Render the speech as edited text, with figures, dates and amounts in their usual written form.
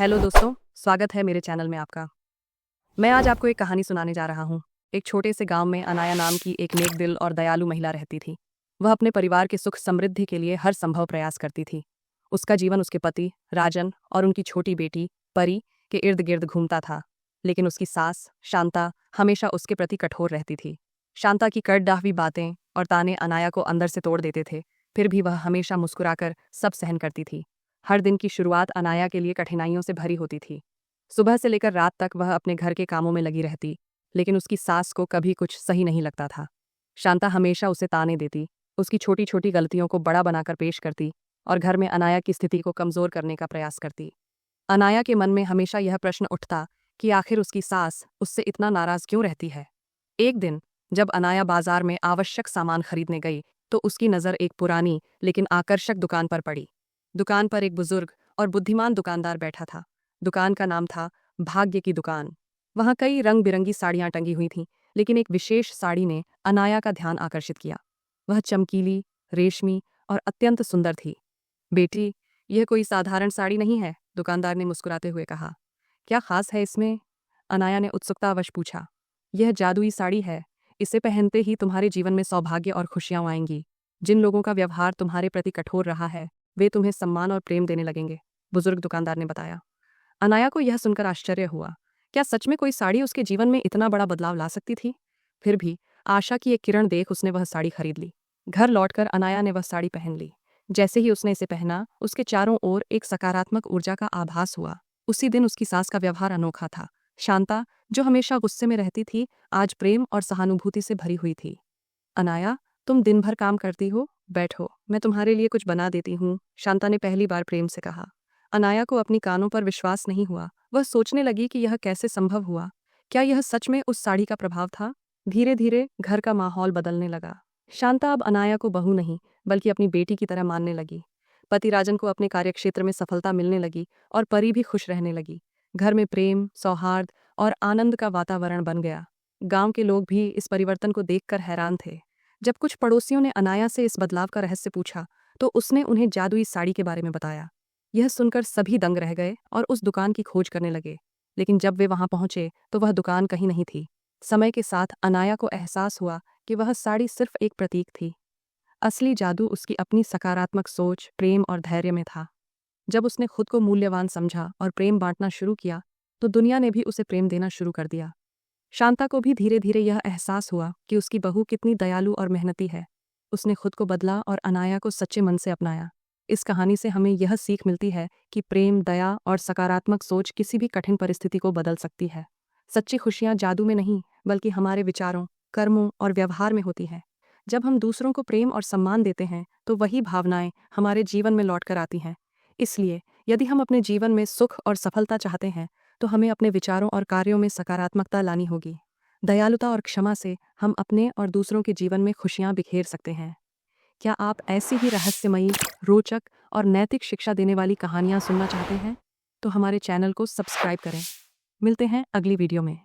Hello दोस्तों, स्वागत है मेरे चैनल में आपका। मैं आज आपको एक कहानी सुनाने जा रहा हूँ। एक छोटे से गांव में अनाया नाम की एक नेक दिल और दयालु महिला रहती थी। वह अपने परिवार के सुख समृद्धि के लिए हर संभव प्रयास करती थी। उसका जीवन उसके पति राजन और उनकी छोटी बेटी परी के इर्द गिर्द घूमता था। लेकिन उसकी सास शांता हमेशा उसके प्रति कठोर रहती थी। शांता की कड़दाहवी बातें और ताने अनाया को अंदर से तोड़ देते थे। फिर भी वह हमेशा मुस्कुराकर सब सहन करती थी। हर दिन की शुरुआत अनाया के लिए कठिनाइयों से भरी होती थी। सुबह से लेकर रात तक वह अपने घर के कामों में लगी रहती, लेकिन उसकी सास को कभी कुछ सही नहीं लगता था। शांता हमेशा उसे ताने देती, उसकी छोटी छोटी गलतियों को बड़ा बनाकर पेश करती और घर में अनाया की स्थिति को कमजोर करने का प्रयास करती। अनाया के मन में हमेशा यह प्रश्न उठता कि आखिर उसकी सास उससे इतना नाराज क्यों रहती है। एक दिन जब अनाया बाजार में आवश्यक सामान खरीदने गई तो उसकी नज़र एक पुरानी लेकिन आकर्षक दुकान पर पड़ी। दुकान पर एक बुजुर्ग और बुद्धिमान दुकानदार बैठा था। दुकान का नाम था भाग्य की दुकान। वहां कई रंग बिरंगी साड़ियां टंगी हुई थीं, लेकिन एक विशेष साड़ी ने अनाया का ध्यान आकर्षित किया। वह चमकीली, रेशमी और अत्यंत सुंदर थी। बेटी, यह कोई साधारण साड़ी नहीं है, दुकानदार ने मुस्कुराते हुए कहा। क्या खास है इसमें? अनाया ने उत्सुकतावश पूछा। यह जादुई साड़ी है। इसे पहनते ही तुम्हारे जीवन में सौभाग्य और खुशियां आएंगी। जिन लोगों का व्यवहार तुम्हारे प्रति कठोर रहा है वे तुम्हें सम्मान और प्रेम देने लगेंगे, बुजुर्ग दुकानदार ने बताया। अनाया को यह सुनकर आश्चर्य हुआ। क्या सच में कोई साड़ी उसके जीवन में इतना बड़ा बदलाव ला सकती थी? फिर भी आशा की एक किरण देख उसने वह साड़ी खरीद ली। घर लौटकर अनाया ने वह साड़ी पहन ली। जैसे ही उसने इसे पहना, उसके चारों ओर एक सकारात्मक ऊर्जा का आभास हुआ। उसी दिन उसकी सास का व्यवहार अनोखा था। शांता, जो हमेशा गुस्से में रहती थी, आज प्रेम और सहानुभूति से भरी हुई थी। अनाया, तुम दिन भर काम करती हो, बैठो, मैं तुम्हारे लिए कुछ बना देती हूँ, शांता ने पहली बार प्रेम से कहा। अनाया को अपनी कानों पर विश्वास नहीं हुआ। वह सोचने लगी कि यह कैसे संभव हुआ। क्या यह सच में उस साड़ी का प्रभाव था? धीरे धीरे घर का माहौल बदलने लगा। शांता अब अनाया को बहू नहीं बल्कि अपनी बेटी की तरह मानने लगी। पति राजन को अपने कार्यक्षेत्र में सफलता मिलने लगी और परी भी खुश रहने लगी। घर में प्रेम, सौहार्द और आनंद का वातावरण बन गया। गांव के लोग भी इस परिवर्तन को देखकर हैरान थे। जब कुछ पड़ोसियों ने अनाया से इस बदलाव का रहस्य पूछा तो उसने उन्हें जादुई साड़ी के बारे में बताया। यह सुनकर सभी दंग रह गए और उस दुकान की खोज करने लगे। लेकिन जब वे वहां पहुंचे तो वह दुकान कहीं नहीं थी। समय के साथ अनाया को एहसास हुआ कि वह साड़ी सिर्फ एक प्रतीक थी। असली जादू उसकी अपनी सकारात्मक सोच, प्रेम और धैर्य में था। जब उसने खुद को मूल्यवान समझा और प्रेम बांटना शुरू किया तो दुनिया ने भी उसे प्रेम देना शुरू कर दिया। शांता को भी धीरे धीरे यह एहसास हुआ कि उसकी बहू कितनी दयालु और मेहनती है। उसने खुद को बदला और अनाया को सच्चे मन से अपनाया। इस कहानी से हमें यह सीख मिलती है कि प्रेम, दया और सकारात्मक सोच किसी भी कठिन परिस्थिति को बदल सकती है। सच्ची खुशियां जादू में नहीं बल्कि हमारे विचारों, कर्मों और व्यवहार में होती हैं। जब हम दूसरों को प्रेम और सम्मान देते हैं तो वही भावनाएं हमारे जीवन में लौट कर आती हैं। इसलिए यदि हम अपने जीवन में सुख और सफलता चाहते हैं तो हमें अपने विचारों और कार्यों में सकारात्मकता लानी होगी। दयालुता और क्षमा से हम अपने और दूसरों के जीवन में खुशियां बिखेर सकते हैं। क्या आप ऐसी ही रहस्यमयी, रोचक और नैतिक शिक्षा देने वाली कहानियां सुनना चाहते हैं? तो हमारे चैनल को सब्सक्राइब करें। मिलते हैं अगली वीडियो में।